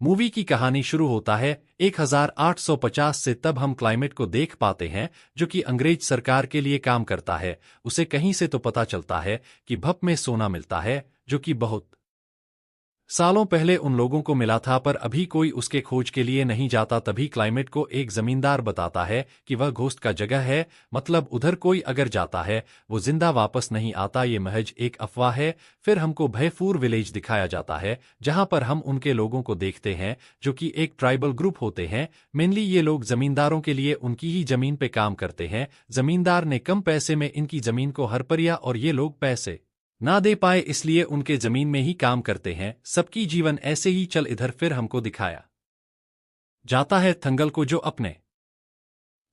Movie की कहानी शुरू होता है 1850 से। तब हम क्लाइमेट को देख पाते हैं जो कि अंग्रेज सरकार के लिए काम करता है। उसे कहीं से तो पता चलता है कि भप में सोना मिलता है, जो कि बहुत सालों पहले उन लोगों को मिला था, पर अभी कोई उसके खोज के लिए नहीं जाता। तभी क्लाइमेट को एक जमींदार बताता है कि वह घोस्ट का जगह है, मतलब उधर कोई अगर जाता है वो जिंदा वापस नहीं आता, ये महज एक अफवाह है। फिर हमको भयपूर विलेज दिखाया जाता है जहां पर हम उनके लोगों को देखते हैं जो कि एक ट्राइबल ग्रुप होते हैं। मेनली ये लोग जमींदारों के लिए उनकी ही जमीन पे काम करते हैं। जमींदार ने कम पैसे में इनकी जमीन को हड़परिया और ये लोग पैसे ना दे पाए, इसलिए उनके जमीन में ही काम करते हैं। सबकी जीवन ऐसे ही चल। इधर फिर हमको दिखाया जाता है थंगल को जो अपने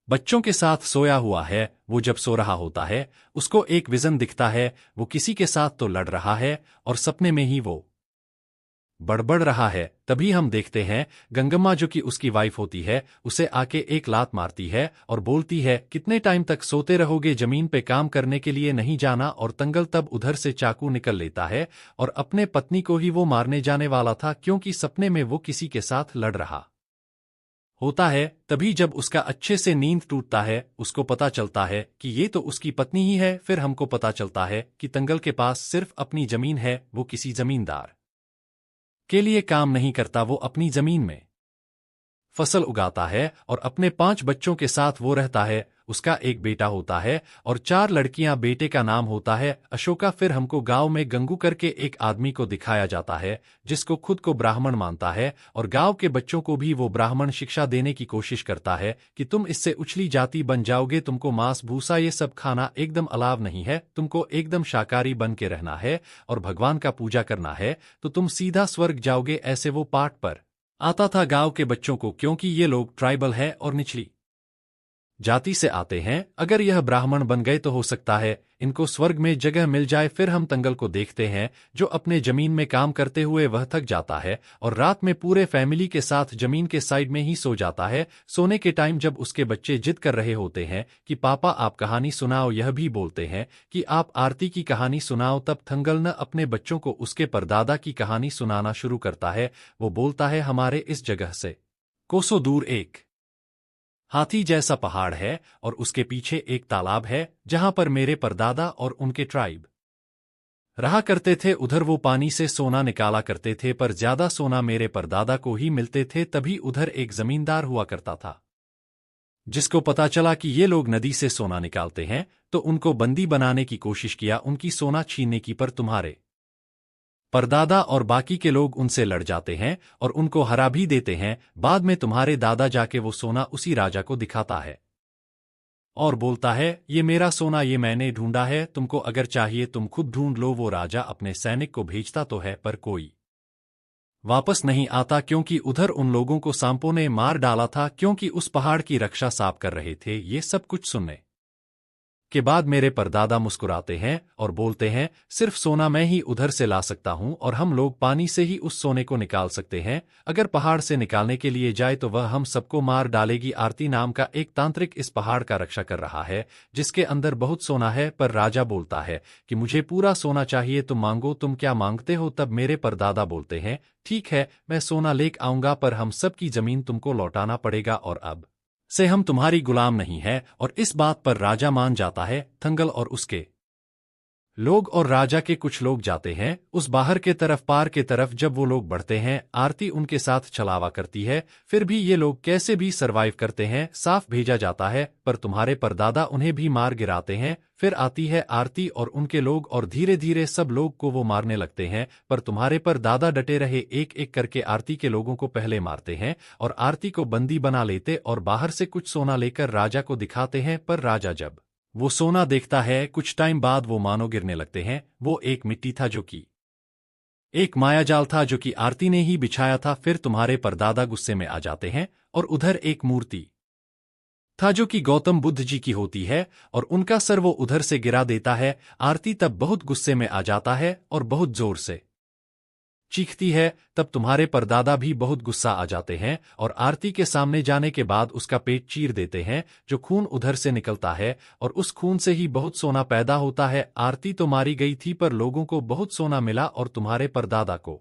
बच्चों के साथ सोया हुआ है। वो जब सो रहा होता है उसको एक विजन दिखता है, वो किसी के साथ तो लड़ रहा है और सपने में ही वो बड़बड़ रहा है। तभी हम देखते हैं गंगम्मा जो कि उसकी वाइफ होती है, उसे आके एक लात मारती है और बोलती है कितने टाइम तक सोते रहोगे, जमीन पे काम करने के लिए नहीं जाना। और तंगल तब उधर से चाकू निकल लेता है और अपने पत्नी को ही वो मारने जाने वाला था, क्योंकि सपने में वो किसी के साथ लड़ रहा होता है। तभी जब उसका अच्छे से नींद टूटता है उसको पता चलता है कि ये तो उसकी पत्नी ही है। फिर हमको पता चलता है कि तंगल के पास सिर्फ अपनी जमीन है, वो किसी जमींदार के लिए काम नहीं करता, वो अपनी जमीन में फसल उगाता है और अपने 5 बच्चों के साथ वो रहता है। उसका एक बेटा होता है और 4 लड़कियां। बेटे का नाम होता है अशोका। फिर हमको गांव में गंगू करके एक आदमी को दिखाया जाता है जिसको खुद को ब्राह्मण मानता है और गांव के बच्चों को भी वो ब्राह्मण शिक्षा देने की कोशिश करता है कि तुम इससे उछली जाति बन जाओगे, तुमको मांस भूसा ये सब खाना एकदम अलाव नहीं है, तुमको एकदम शाकाहारी बन के रहना है और भगवान का पूजा करना है तो तुम सीधा स्वर्ग जाओगे। ऐसे वो पाठ पर आता था गांव के बच्चों को, क्योंकि ये लोग ट्राइबल है और निचली जाति से आते हैं। अगर यह ब्राह्मण बन गए तो हो सकता है इनको स्वर्ग में जगह मिल जाए। फिर हम तंगल को देखते हैं जो अपने जमीन में काम करते हुए वह थक जाता है और रात में पूरे फैमिली के साथ जमीन के साइड में ही सो जाता है। सोने के टाइम जब उसके बच्चे जिद कर रहे होते हैं कि पापा आप कहानी सुनाओ, यह भी बोलते हैं कि आप आरती की कहानी सुनाओ, तब थंगल न अपने बच्चों को उसके परदादा की कहानी सुनाना शुरू करता है। वो बोलता है हमारे इस जगह से कोसों दूर एक हाथी जैसा पहाड़ है और उसके पीछे एक तालाब है जहां पर मेरे परदादा और उनके ट्राइब रहा करते थे। उधर वो पानी से सोना निकाला करते थे, पर ज्यादा सोना मेरे परदादा को ही मिलते थे। तभी उधर एक जमींदार हुआ करता था जिसको पता चला कि ये लोग नदी से सोना निकालते हैं, तो उनको बंदी बनाने की कोशिश किया उनकी सोना छीनने की। पर तुम्हारे परदादा और बाकी के लोग उनसे लड़ जाते हैं और उनको हरा भी देते हैं। बाद में तुम्हारे दादा जाके वो सोना उसी राजा को दिखाता है और बोलता है ये मेरा सोना, ये मैंने ढूंढा है, तुमको अगर चाहिए तुम खुद ढूंढ लो। वो राजा अपने सैनिक को भेजता तो है पर कोई वापस नहीं आता, क्योंकि उधर उन लोगों को सांपों ने मार डाला था, क्योंकि उस पहाड़ की रक्षा साफ कर रहे थे। ये सब कुछ सुनने के बाद मेरे परदादा मुस्कुराते हैं और बोलते हैं सिर्फ सोना मैं ही उधर से ला सकता हूं और हम लोग पानी से ही उस सोने को निकाल सकते हैं। अगर पहाड़ से निकालने के लिए जाए तो वह हम सबको मार डालेगी। आरती नाम का एक तांत्रिक इस पहाड़ का रक्षा कर रहा है जिसके अंदर बहुत सोना है। पर राजा बोलता है कि मुझे पूरा सोना चाहिए, तुम मांगो, तुम क्या मांगते हो। तब मेरे परदादा बोलते हैं ठीक है मैं सोना लेक आऊंगा, पर हम सबकी जमीन तुमको लौटाना पड़ेगा और अब से हम तुम्हारी गुलाम नहीं है। और इस बात पर राजा मान जाता है। थंगल और उसके लोग और राजा के कुछ लोग जाते हैं उस बाहर के तरफ, पार के तरफ। जब वो लोग बढ़ते हैं आरती उनके साथ छलावा करती है, फिर भी ये लोग कैसे भी सरवाइव करते हैं। साफ भेजा जाता है पर तुम्हारे परदादा उन्हें भी मार गिराते हैं। फिर आती है आरती और उनके लोग और धीरे धीरे सब लोग को वो मारने लगते हैं, पर तुम्हारे परदादा डटे रहे। एक एक करके आरती के लोगों को पहले मारते हैं और आरती को बंदी बना लेते और बाहर से कुछ सोना लेकर राजा को दिखाते हैं। पर राजा जब वो सोना देखता है कुछ टाइम बाद वो मानो गिरने लगते हैं। वो एक मिट्टी था जो कि एक मायाजाल था जो कि आरती ने ही बिछाया था। फिर तुम्हारे परदादा गुस्से में आ जाते हैं और उधर एक मूर्ति था जो कि गौतम बुद्ध जी की होती है और उनका सर वो उधर से गिरा देता है। आरती तब बहुत गुस्से में आ जाता है और बहुत जोर से चीखती है। तब तुम्हारे परदादा भी बहुत गुस्सा आ जाते हैं और आरती के सामने जाने के बाद उसका पेट चीर देते हैं, जो खून उधर से निकलता है और उस खून से ही बहुत सोना पैदा होता है। आरती तो मारी गई थी पर लोगों को बहुत सोना मिला और तुम्हारे परदादा को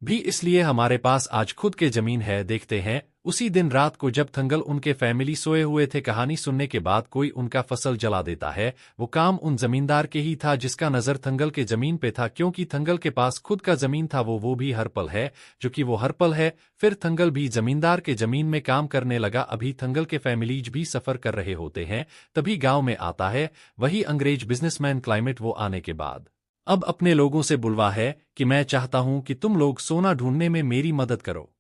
भी इसलिए हमारे पास आज खुद के जमीन है। देखते हैं उसी दिन रात को जब थंगल उनके फैमिली सोए हुए थे, कहानी सुनने के बाद कोई उनका फसल जला देता है। वो काम उन जमींदार के ही था जिसका नजर थंगल के जमीन पे था, क्योंकि थंगल के पास खुद का जमीन था। वो भी हर पल है जो कि वो हर पल है। फिर थंगल भी जमींदार के जमीन में काम करने लगा। अभी थंगल के फैमिलीज भी सफर कर रहे होते हैं, तभी गांव में आता है वही अंग्रेज बिजनेसमैन क्लाइमेट। वो आने के बाद अब अपने लोगों से बुलवा है कि मैं चाहता हूं कि तुम लोग सोना ढूंढने में मेरी मदद करो।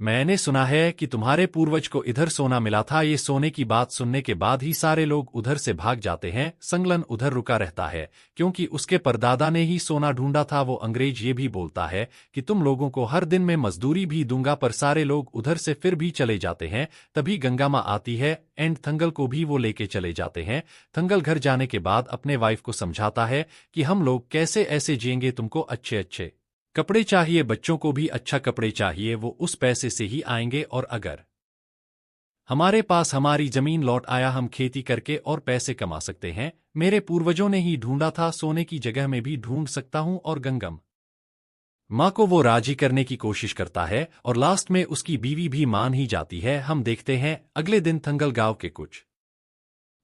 मैंने सुना है कि तुम्हारे पूर्वज को इधर सोना मिला था। ये सोने की बात सुनने के बाद ही सारे लोग उधर से भाग जाते हैं। संगलन उधर रुका रहता है क्योंकि उसके परदादा ने ही सोना ढूंढा था। वो अंग्रेज ये भी बोलता है कि तुम लोगों को हर दिन में मजदूरी भी दूंगा, पर सारे लोग उधर से फिर भी चले जाते हैं। तभी गंगा माँ आती है एंड थंगल को भी वो लेके चले जाते हैं। थंगल घर जाने के बाद अपने वाइफ को समझाता है कि हम लोग कैसे ऐसे जिएंगे, तुमको अच्छे अच्छे कपड़े चाहिए, बच्चों को भी अच्छा कपड़े चाहिए, वो उस पैसे से ही आएंगे। और अगर हमारे पास हमारी जमीन लौट आया, हम खेती करके और पैसे कमा सकते हैं। मेरे पूर्वजों ने ही ढूंढा था, सोने की जगह में भी ढूंढ सकता हूं। और गंगम माँ को वो राजी करने की कोशिश करता है और लास्ट में उसकी बीवी भी मान ही जाती है। हम देखते हैं अगले दिन थंगल गांव के कुछ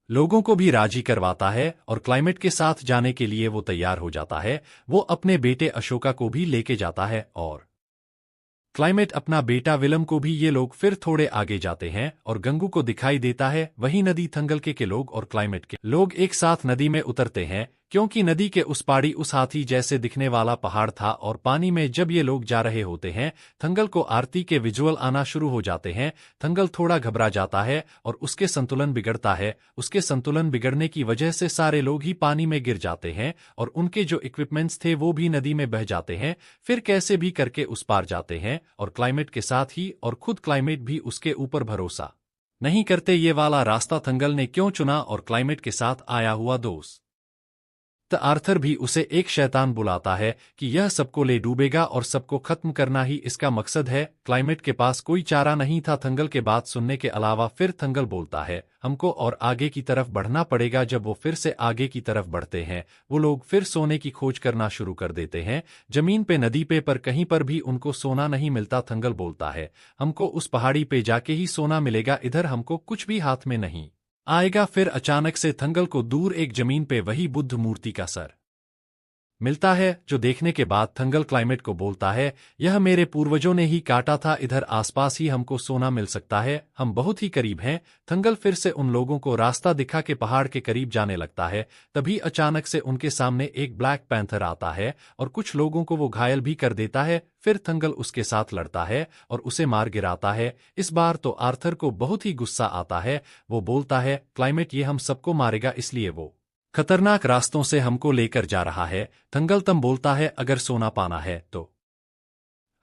लोगों को भी राजी करवाता है और क्लाइमेट के साथ जाने के लिए वो तैयार हो जाता है। वो अपने बेटे अशोका को भी लेके जाता है और क्लाइमेट अपना बेटा विलम को भी। ये लोग फिर थोड़े आगे जाते हैं और गंगू को दिखाई देता है वही नदी। थंगल के लोग और क्लाइमेट के लोग एक साथ नदी में उतरते हैं क्योंकि नदी के उस पाड़ी उस हाथी जैसे दिखने वाला पहाड़ था। और पानी में जब ये लोग जा रहे होते हैं, थंगल को आरती के विजुअल आना शुरू हो जाते हैं। थंगल थोड़ा घबरा जाता है और उसके संतुलन बिगड़ता है। उसके संतुलन बिगड़ने की वजह से सारे लोग ही पानी में गिर जाते हैं और उनके जो इक्विपमेंट्स थे वो भी नदी में बह जाते हैं। फिर कैसे भी करके उस पार जाते हैं और क्लाइमेट के साथ ही, और खुद क्लाइमेट भी उसके ऊपर भरोसा नहीं करते। ये वाला रास्ता थंगल ने क्यों चुना और क्लाइमेट के साथ आया हुआ दोस्त आर्थर भी उसे एक शैतान बुलाता है कि यह सबको ले डूबेगा और सबको खत्म करना ही इसका मकसद है। क्लाइमेट के पास कोई चारा नहीं था थंगल के बात सुनने के अलावा। फिर थंगल बोलता है हमको और आगे की तरफ बढ़ना पड़ेगा। जब वो फिर से आगे की तरफ बढ़ते हैं, वो लोग फिर सोने की खोज करना शुरू कर देते हैं जमीन पे, नदी पे, पर कहीं पर भी उनको सोना नहीं मिलता। थंगल बोलता है हमको उस पहाड़ी पे जाके ही सोना मिलेगा, इधर हमको कुछ भी हाथ में नहीं आएगा। फिर अचानक से थंगल को दूर एक जमीन पे वही बुद्ध मूर्ति का सर मिलता है, जो देखने के बाद थंगल क्लाइमेट को बोलता है यह मेरे पूर्वजों ने ही काटा था, इधर आसपास ही हमको सोना मिल सकता है, हम बहुत ही करीब हैं। थंगल फिर से उन लोगों को रास्ता दिखा के पहाड़ के करीब जाने लगता है। तभी अचानक से उनके सामने एक ब्लैक पैंथर आता है और कुछ लोगों को वो घायल भी कर देता है। फिर थंगल उसके साथ लड़ता है और उसे मार गिराता है। इस बार तो आर्थर को बहुत ही गुस्सा आता है। वो बोलता है क्लाइमेट ये हम सबको मारेगा, इसलिए वो खतरनाक रास्तों से हमको लेकर जा रहा है। थंगल तम बोलता है अगर सोना पाना है तो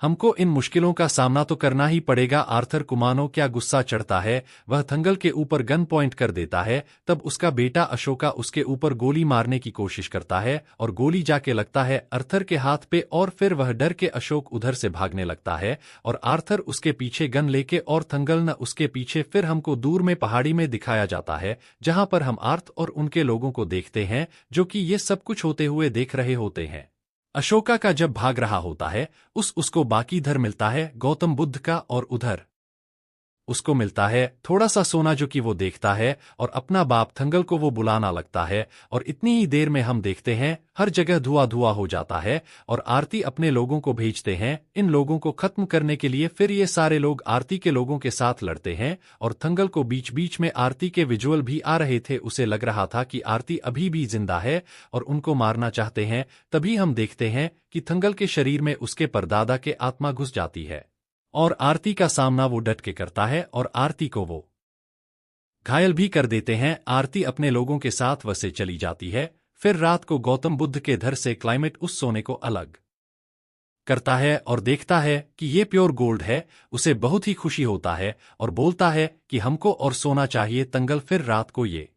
हमको इन मुश्किलों का सामना तो करना ही पड़ेगा। आर्थर को मानो क्या गुस्सा चढ़ता है, वह थंगल के ऊपर गन पॉइंट कर देता है। तब उसका बेटा अशोका उसके ऊपर गोली मारने की कोशिश करता है और गोली जाके लगता है आर्थर के हाथ पे और फिर वह डर के अशोक उधर से भागने लगता है और आर्थर उसके पीछे गन लेके और थंगल न उसके पीछे। फिर हमको दूर में पहाड़ी में दिखाया जाता है जहां पर हम आर्थ और उनके लोगों को देखते हैं जो कि ये सब कुछ होते हुए देख रहे होते हैं। अशोका का जब भाग रहा होता है उसको बाकी धर मिलता है गौतम बुद्ध का, और उधर उसको मिलता है थोड़ा सा सोना जो कि वो देखता है और अपना बाप थंगल को वो बुलाना लगता है। और इतनी ही देर में हम देखते हैं हर जगह धुआं धुआं हो जाता है और आरती अपने लोगों को भेजते हैं इन लोगों को खत्म करने के लिए। फिर ये सारे लोग आरती के लोगों के साथ लड़ते हैं और थंगल को बीच बीच में आरती के विजुअल भी आ रहे थे। उसे लग रहा था कि आरती अभी भी जिंदा है और उनको मारना चाहते हैं। तभी हम देखते हैं कि थंगल के शरीर में उसके परदादा के आत्मा घुस जाती है और आरती का सामना वो डट के करता है और आरती को वो घायल भी कर देते हैं। आरती अपने लोगों के साथ वसे चली जाती है। फिर रात को गौतम बुद्ध के घर से क्लाइमेट उस सोने को अलग करता है और देखता है कि ये प्योर गोल्ड है। उसे बहुत ही खुशी होता है और बोलता है कि हमको और सोना चाहिए। तंगल फिर रात को ये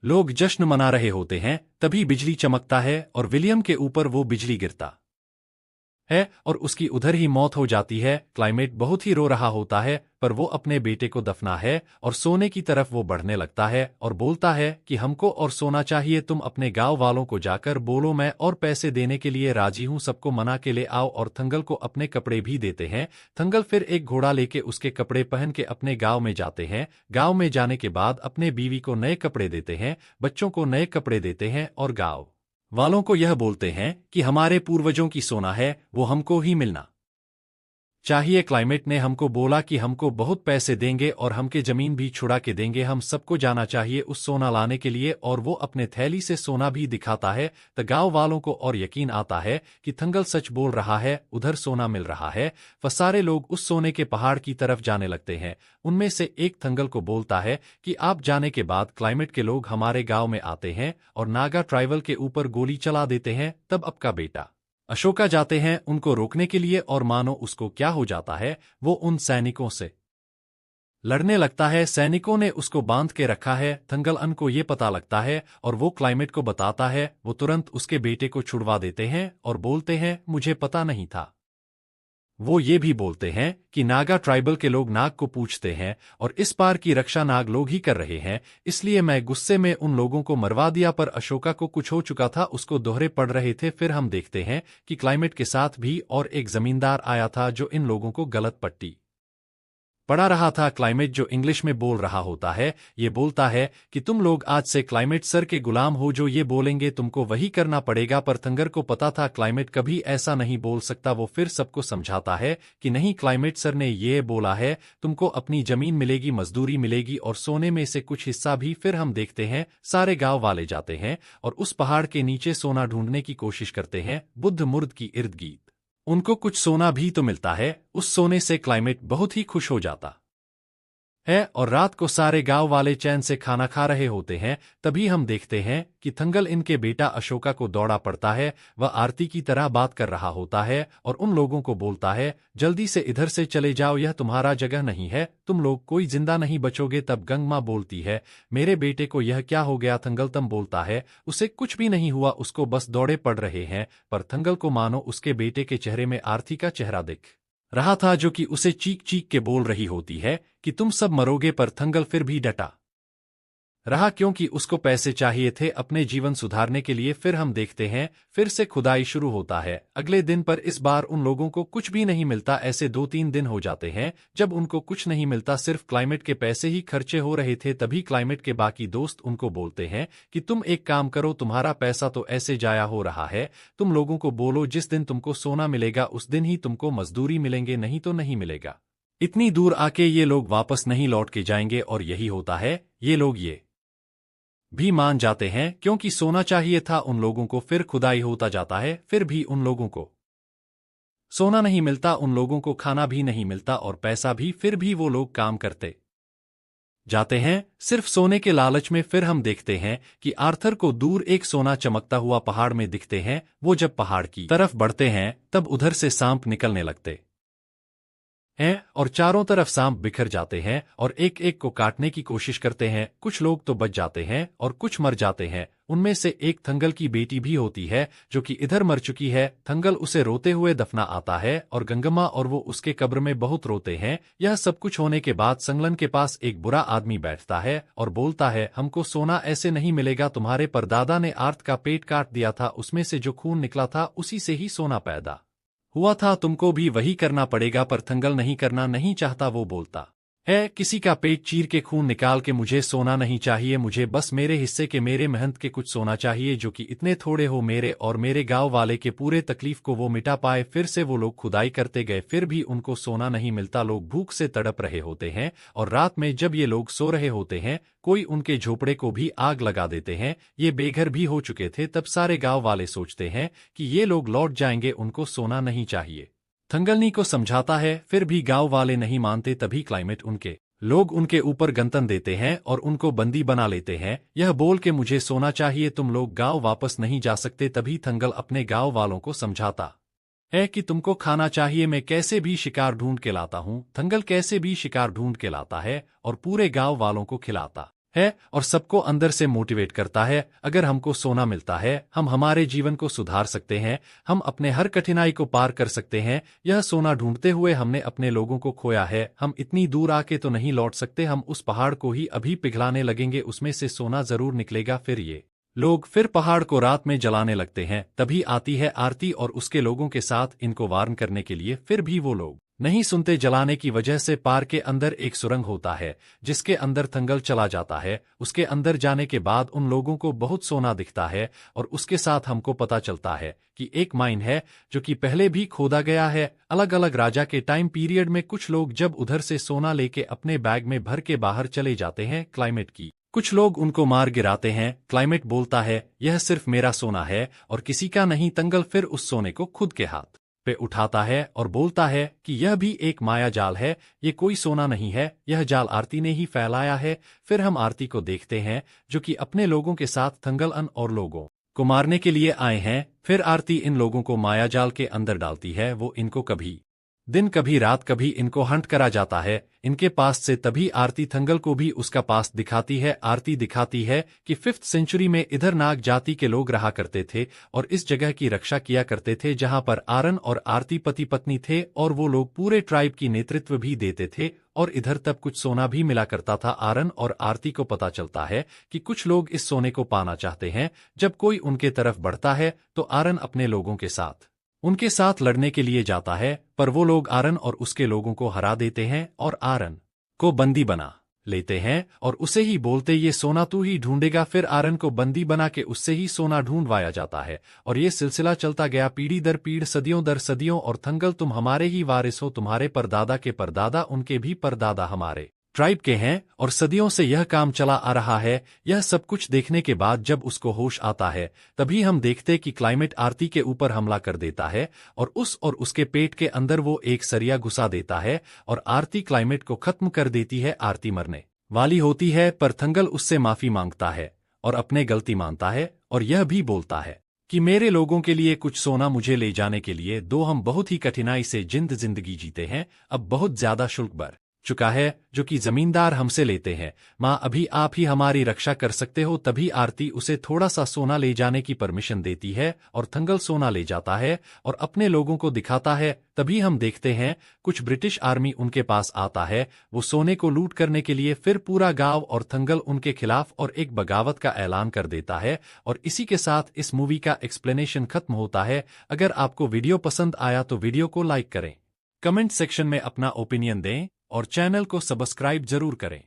लोग जश्न मना रहे होते हैं, तभी बिजली चमकता है और विलियम के ऊपर वो बिजली गिरता है और उसकी उधर ही मौत हो जाती है। क्लाइमेट बहुत ही रो रहा होता है, पर वो अपने बेटे को दफना है और सोने की तरफ वो बढ़ने लगता है और बोलता है कि हमको और सोना चाहिए, तुम अपने गांव वालों को जाकर बोलो मैं और पैसे देने के लिए राजी हूं, सबको मना के ले आओ। और थंगल को अपने कपड़े भी देते हैं। थंगल फिर एक घोड़ा लेके उसके कपड़े पहन के अपने गांव में जाते हैं। गांव में जाने के बाद अपने बीवी को नए कपड़े देते हैं, बच्चों को नए कपड़े देते हैं और गांव वालों को यह बोलते हैं कि हमारे पूर्वजों की सोना है, वो हमको ही मिलना चाहिए। क्लाइमेट ने हमको बोला कि हमको बहुत पैसे देंगे और हमके जमीन भी छुड़ा के देंगे, हम सबको जाना चाहिए उस सोना लाने के लिए। और वो अपने थैली से सोना भी दिखाता है, तो गांव वालों को और यकीन आता है कि थंगल सच बोल रहा है, उधर सोना मिल रहा है। वह सारे लोग उस सोने के पहाड़ की तरफ जाने लगते हैं। उनमें से एक थंगल को बोलता है कि आप जाने के बाद क्लाइमेट के लोग हमारे गांव में आते हैं और नागा ट्राइबल के ऊपर गोली चला देते हैं। तब आपका बेटा अशोका जाते हैं उनको रोकने के लिए और मानो उसको क्या हो जाता है, वो उन सैनिकों से लड़ने लगता है। सैनिकों ने उसको बांध के रखा है। थंगल अन को ये पता लगता है और वो क्लाइमेट को बताता है। वो तुरंत उसके बेटे को छुड़वा देते हैं और बोलते हैं मुझे पता नहीं था। वो ये भी बोलते हैं कि नागा ट्राइबल के लोग नाग को पूछते हैं और इस पार की रक्षा नाग लोग ही कर रहे हैं, इसलिए मैं गुस्से में उन लोगों को मरवा दिया। पर अशोका को कुछ हो चुका था, उसको दोहरे पड़ रहे थे। फिर हम देखते हैं कि क्लाइमेट के साथ भी और एक जमींदार आया था जो इन लोगों को गलत पट्टी पढ़ा रहा था। क्लाइमेट जो इंग्लिश में बोल रहा होता है, ये बोलता है कि तुम लोग आज से क्लाइमेट सर के गुलाम हो, जो ये बोलेंगे तुमको वही करना पड़ेगा। पर थंगर को पता था क्लाइमेट कभी ऐसा नहीं बोल सकता। वो फिर सबको समझाता है कि नहीं, क्लाइमेट सर ने ये बोला है तुमको अपनी जमीन मिलेगी, मजदूरी मिलेगी और सोने में से कुछ हिस्सा भी। फिर हम देखते हैं सारे गांव वाले जाते हैं और उस पहाड़ के नीचे सोना ढूंढने की कोशिश करते हैं। बुद्ध मुर्द की इर्द गिर्द उनको कुछ सोना भी तो मिलता है। उस सोने से क्लाइमेट बहुत ही खुश हो जाता है और रात को सारे गांव वाले चैन से खाना खा रहे होते हैं। तभी हम देखते हैं कि थंगल इनके बेटा अशोका को दौड़ा पड़ता है। वह आरती की तरह बात कर रहा होता है और उन लोगों को बोलता है जल्दी से इधर से चले जाओ, यह तुम्हारा जगह नहीं है, तुम लोग कोई जिंदा नहीं बचोगे। तब गंगमा बोलती है मेरे बेटे को यह क्या हो गया। थंगलतम बोलता है उसे कुछ भी नहीं हुआ, उसको बस दौड़े पड़ रहे हैं। पर थंगल को मानो उसके बेटे के चेहरे में आरती का चेहरा दिख रहा था, जो कि उसे चीख चीख के बोल रही होती है कि तुम सब मरोगे। पर थंगल फिर भी डटा रहा क्योंकि उसको पैसे चाहिए थे अपने जीवन सुधारने के लिए। फिर हम देखते हैं फिर से खुदाई शुरू होता है अगले दिन, पर इस बार उन लोगों को कुछ भी नहीं मिलता। ऐसे 2-3 दिन हो जाते हैं जब उनको कुछ नहीं मिलता, सिर्फ क्लाइमेट के पैसे ही खर्चे हो रहे थे। तभी क्लाइमेट के बाकी दोस्त उनको बोलते हैं कि तुम एक काम करो, तुम्हारा पैसा तो ऐसे जाया हो रहा है, तुम लोगों को बोलो जिस दिन तुमको सोना मिलेगा उस दिन ही तुमको मजदूरी मिलेंगे, नहीं तो नहीं मिलेगा। इतनी दूर आके ये लोग वापस नहीं लौट के जाएंगे और यही होता है। ये लोग ये भी मान जाते हैं क्योंकि सोना चाहिए था उन लोगों को। फिर खुदाई होता जाता है, फिर भी उन लोगों को सोना नहीं मिलता, उन लोगों को खाना भी नहीं मिलता और पैसा भी। फिर भी वो लोग काम करते जाते हैं सिर्फ सोने के लालच में। फिर हम देखते हैं कि आर्थर को दूर एक सोना चमकता हुआ पहाड़ में दिखते हैं। वो जब पहाड़ की तरफ बढ़ते हैं तब उधर से सांप निकलने लगते हैं और चारों तरफ सांप बिखर जाते हैं और एक एक को काटने की कोशिश करते हैं। कुछ लोग तो बच जाते हैं और कुछ मर जाते हैं। उनमें से एक थंगल की बेटी भी होती है जो कि इधर मर चुकी है। थंगल उसे रोते हुए दफना आता है और गंगम्मा और वो उसके कब्र में बहुत रोते हैं। यह सब कुछ होने के बाद संगलन के पास एक बुरा आदमी बैठता है और बोलता है हमको सोना ऐसे नहीं मिलेगा, तुम्हारे परदादा ने आर्थ का पेट काट दिया था, उसमें से जो खून निकला था उसी से ही सोना पैदा हुआ था, तुमको भी वही करना पड़ेगा। पर थंगल नहीं करना नहीं चाहता। वो बोलता है किसी का पेट चीर के खून निकाल के मुझे सोना नहीं चाहिए, मुझे बस मेरे हिस्से के मेरे मेहनत के कुछ सोना चाहिए, जो कि इतने थोड़े हो मेरे और मेरे गांव वाले के पूरे तकलीफ को वो मिटा पाए। फिर से वो लोग खुदाई करते गए, फिर भी उनको सोना नहीं मिलता। लोग भूख से तड़प रहे होते हैं और रात में जब ये लोग सो रहे होते हैं कोई उनके झोपड़े को भी आग लगा देते हैं। ये बेघर भी हो चुके थे। तब सारे गांव वाले सोचते हैं कि ये लोग लौट जाएंगे, उनको सोना नहीं चाहिए। थंगलनी को समझाता है, फिर भी गांव वाले नहीं मानते। तभी क्लाइमेट उनके लोग उनके ऊपर गंतन देते हैं और उनको बंदी बना लेते हैं, यह बोल के मुझे सोना चाहिए, तुम लोग गांव वापस नहीं जा सकते। तभी थंगल अपने गांव वालों को समझाता है कि तुमको खाना चाहिए, मैं कैसे भी शिकार ढूंढ के लाता हूँ। थंगल कैसे भी शिकार ढूंढ के लाता है और पूरे गांव वालों को खिलाता है और सबको अंदर से मोटिवेट करता है। अगर हमको सोना मिलता है, हम हमारे जीवन को सुधार सकते हैं, हम अपने हर कठिनाई को पार कर सकते हैं। यह सोना ढूंढते हुए हमने अपने लोगों को खोया है। हम इतनी दूर आके तो नहीं लौट सकते, हम उस पहाड़ को ही अभी पिघलाने लगेंगे, उसमें से सोना जरूर निकलेगा। फिर ये लोग फिर पहाड़ को रात में जलाने लगते हैं। तभी आती है आरती और उसके लोगों के साथ इनको वार्न करने के लिए। फिर भी वो लोग नहीं सुनते। जलाने की वजह से पार के अंदर एक सुरंग होता है जिसके अंदर थंगल चला जाता है। उसके अंदर जाने के बाद उन लोगों को बहुत सोना दिखता है और उसके साथ हमको पता चलता है कि एक माइन है जो कि पहले भी खोदा गया है। अलग अलग राजा के टाइम पीरियड में कुछ लोग जब उधर से सोना लेके अपने बैग में भर के बाहर चले जाते हैं क्लाइमेट की, कुछ लोग उनको मार गिराते हैं। क्लाइमेट बोलता है यह सिर्फ मेरा सोना है और किसी का नहीं। तंगल फिर उस सोने को खुद के हाथ पे उठाता है और बोलता है कि यह भी एक माया जाल है, ये कोई सोना नहीं है, यह जाल आरती ने ही फैलाया है। फिर हम आरती को देखते हैं जो कि अपने लोगों के साथ थंगलन और लोगों को मारने के लिए आए हैं। फिर आरती इन लोगों को माया जाल के अंदर डालती है। वो इनको कभी दिन कभी रात कभी इनको हंट करा जाता है इनके पास से। तभी आरती थंगल को भी उसका पास दिखाती है। आरती दिखाती है कि 5th सेंचुरी में इधर नाग जाति के लोग रहा करते थे और इस जगह की रक्षा किया करते थे जहां पर आरन और आरती पति पत्नी थे और वो लोग पूरे ट्राइब की नेतृत्व भी देते थे और इधर तब कुछ सोना भी मिला करता था। आरन और आरती को पता चलता है कि कुछ लोग इस सोने को पाना चाहते हैं। जब कोई उनके तरफ बढ़ता है तो आरन अपने लोगों के साथ उनके साथ लड़ने के लिए जाता है, पर वो लोग आरन और उसके लोगों को हरा देते हैं और आरन को बंदी बना लेते हैं और उसे ही बोलते ये सोना तू ही ढूंढेगा। फिर आरन को बंदी बना के उससे ही सोना ढूंढवाया जाता है और ये सिलसिला चलता गया पीढ़ी दर पीढ़ी, सदियों दर सदियों। और थंगल तुम हमारे ही वारिस हो, तुम्हारे परदादा के परदादा उनके भी परदादा हमारे ट्राइब के हैं और सदियों से यह काम चला आ रहा है। यह सब कुछ देखने के बाद जब उसको होश आता है तभी हम देखते कि क्लाइमेट आरती के ऊपर हमला कर देता है और उसके पेट के अंदर वो एक सरिया घुसा देता है और आरती क्लाइमेट को खत्म कर देती है। आरती मरने वाली होती है पर थंगल उससे माफी मांगता है और अपने गलती मानता है और यह भी बोलता है कि मेरे लोगों के लिए कुछ सोना मुझे ले जाने के लिए दो, हम बहुत ही कठिनाई से जिंदगी जीते हैं, अब बहुत ज्यादा शुल्क बढ़ चुका है जो कि जमींदार हमसे लेते हैं। माँ अभी आप ही हमारी रक्षा कर सकते हो। तभी आरती उसे थोड़ा सा सोना ले जाने की परमिशन देती है और थंगल सोना ले जाता है और अपने लोगों को दिखाता है। तभी हम देखते हैं कुछ ब्रिटिश आर्मी उनके पास आता है वो सोने को लूट करने के लिए। फिर पूरा गांव और थंगल उनके खिलाफ और एक बगावत का ऐलान कर देता है और इसी के साथ इस मूवी का एक्सप्लेनेशन खत्म होता है। अगर आपको वीडियो पसंद आया तो वीडियो को लाइक करें, कमेंट सेक्शन में अपना ओपिनियन दें और चैनल को सब्सक्राइब जरूर करें।